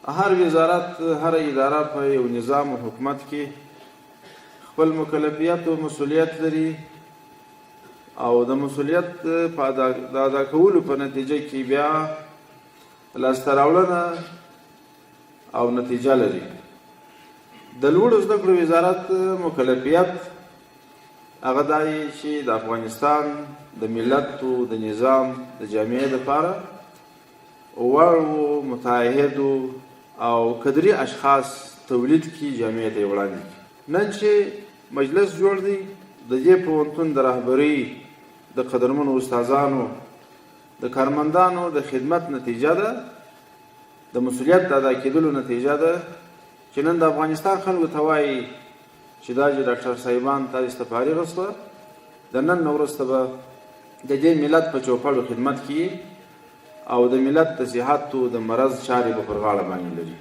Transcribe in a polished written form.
هر وزارت، هر اداره په یو نظام او حکومت کې خپل مکلفیت او مسؤلیت لري او د مسؤلیت په ادا کولو په نتیجه کې بیا لاسته راوړنه او نتیجه لري. د لوړو زده کړو وزارت مکلفیت هغه دی چې د افغانستان د ملت او د نظام د جامعې لپاره وړو متعهدو او قدري اشخاص تولید کړي، جامعې ته یې وړاندې کړي. نن چې مجلس جوړ دی، د دې پوهنتون د رهبرۍ د قدرمنو استادانو د کارمندانو د خدمت نتیجه ده، د مسؤلیت د ادا کېدلو نتیجه ده چې نن د افغانستان خلکو ته وایي چې دا چې ډاکټر صاحبان تاسو ته فارغ شوه، د نن نه وروسته به د دې ملت په چوپړو خدمت کوي او د ملت د صحت او د مرض چارې به پر غاړه باندې لري.